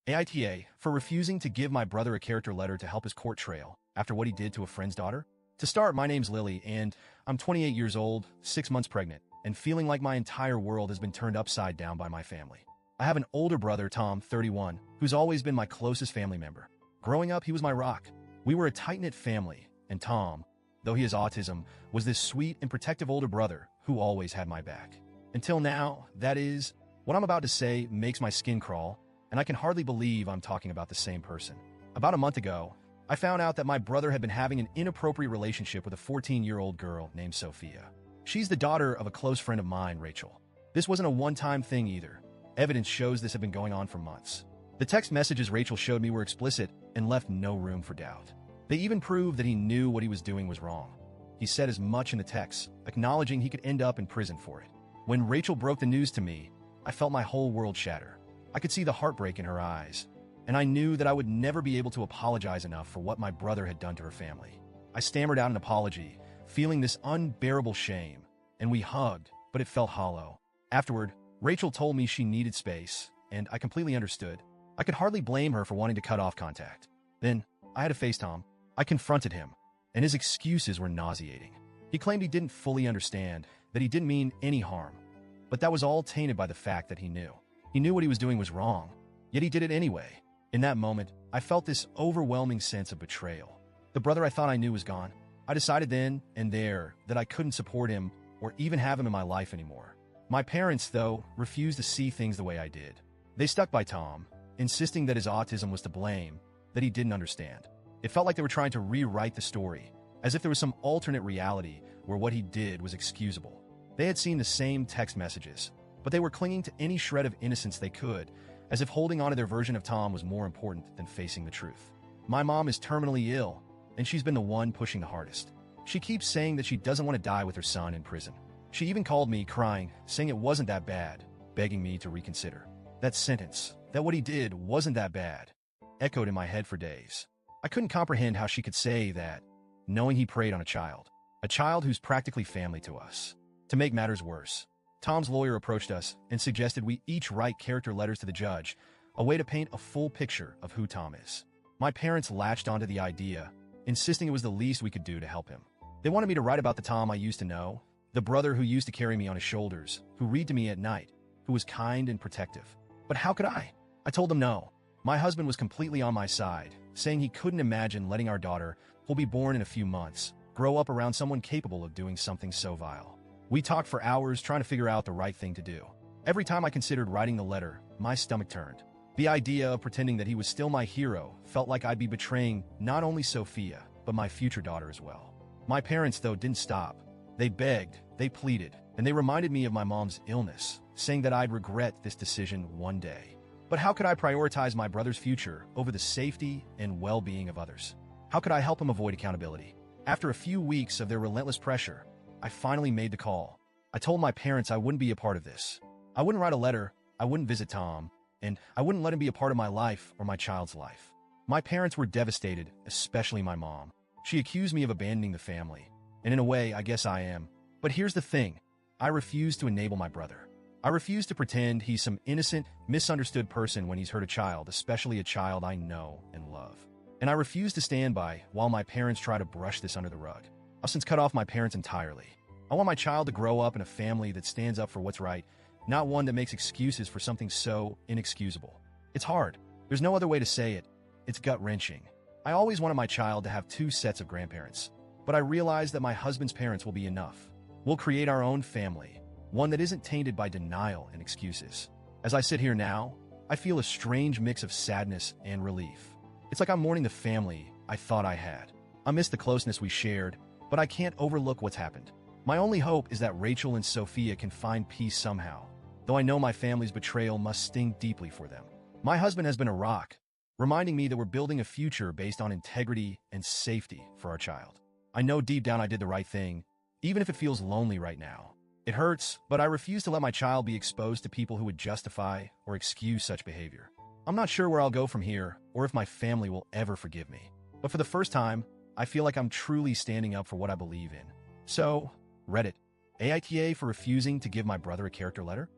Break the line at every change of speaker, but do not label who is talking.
AITA for refusing to give my brother a character letter to help his court trail after what he did to a friend's daughter. To start, my name's Lily, and I'm 28 years old, 6 months pregnant, and feeling like my entire world has been turned upside down by my family. I have an older brother, Tom, 31, who's always been my closest family member. Growing up, he was my rock. We were a tight-knit family, and Tom, though he has autism, was this sweet and protective older brother who always had my back. Until now, that is, what I'm about to say makes my skin crawl, and I can hardly believe I'm talking about the same person. About a month ago, I found out that my brother had been having an inappropriate relationship with a 14-year-old girl named Sophia. She's the daughter of a close friend of mine, Rachel. This wasn't a one-time thing either. Evidence shows this had been going on for months. The text messages Rachel showed me were explicit and left no room for doubt. They even proved that he knew what he was doing was wrong. He said as much in the text, acknowledging he could end up in prison for it. When Rachel broke the news to me, I felt my whole world shatter. I could see the heartbreak in her eyes, and I knew that I would never be able to apologize enough for what my brother had done to her family. I stammered out an apology, feeling this unbearable shame, and we hugged, but it felt hollow. Afterward, Rachel told me she needed space, and I completely understood. I could hardly blame her for wanting to cut off contact. Then, I had to face Tom. I confronted him, and his excuses were nauseating. He claimed he didn't fully understand, that he didn't mean any harm. But that was all tainted by the fact that he knew. He knew what he was doing was wrong, yet he did it anyway. In that moment, I felt this overwhelming sense of betrayal. The brother I thought I knew was gone. I decided then and there that I couldn't support him or even have him in my life anymore. My parents, though, refused to see things the way I did. They stuck by Tom, insisting that his autism was to blame, that he didn't understand. It felt like they were trying to rewrite the story, as if there was some alternate reality where what he did was excusable. They had seen the same text messages, but they were clinging to any shred of innocence they could, as if holding on to their version of Tom was more important than facing the truth. My mom is terminally ill, and she's been the one pushing the hardest. She keeps saying that she doesn't want to die with her son in prison. She even called me, crying, saying it wasn't that bad, begging me to reconsider. That sentence, that what he did wasn't that bad, echoed in my head for days. I couldn't comprehend how she could say that, knowing he preyed on a child who's practically family to us. To make matters worse, Tom's lawyer approached us and suggested we each write character letters to the judge, a way to paint a full picture of who Tom is. My parents latched onto the idea, insisting it was the least we could do to help him. They wanted me to write about the Tom I used to know, the brother who used to carry me on his shoulders, who read to me at night, who was kind and protective. But how could I? I told them no. My husband was completely on my side, saying he couldn't imagine letting our daughter, who'll be born in a few months, grow up around someone capable of doing something so vile. We talked for hours trying to figure out the right thing to do. Every time I considered writing the letter, my stomach turned. The idea of pretending that he was still my hero felt like I'd be betraying not only Sophia, but my future daughter as well. My parents, though, didn't stop. They begged, they pleaded, and they reminded me of my mom's illness, saying that I'd regret this decision one day. But how could I prioritize my brother's future over the safety and well-being of others? How could I help him avoid accountability? After a few weeks of their relentless pressure, I finally made the call. I told my parents I wouldn't be a part of this. I wouldn't write a letter, I wouldn't visit Tom, and I wouldn't let him be a part of my life or my child's life. My parents were devastated, especially my mom. She accused me of abandoning the family, and in a way, I guess I am. But here's the thing. I refuse to enable my brother. I refuse to pretend he's some innocent, misunderstood person when he's hurt a child, especially a child I know and love. And I refuse to stand by while my parents try to brush this under the rug. I've since cut off my parents entirely. I want my child to grow up in a family that stands up for what's right, not one that makes excuses for something so inexcusable. It's hard. There's no other way to say it. It's gut-wrenching. I always wanted my child to have 2 sets of grandparents, but I realized that my husband's parents will be enough. We'll create our own family, one that isn't tainted by denial and excuses. As I sit here now, I feel a strange mix of sadness and relief. It's like I'm mourning the family I thought I had. I miss the closeness we shared, but I can't overlook what's happened. My only hope is that Rachel and Sophia can find peace somehow, though I know my family's betrayal must sting deeply for them. My husband has been a rock, reminding me that we're building a future based on integrity and safety for our child. I know deep down I did the right thing, even if it feels lonely right now. It hurts, but I refuse to let my child be exposed to people who would justify or excuse such behavior. I'm not sure where I'll go from here, or if my family will ever forgive me. But for the first time, I feel like I'm truly standing up for what I believe in. So, Reddit, AITA for refusing to give my brother a character letter?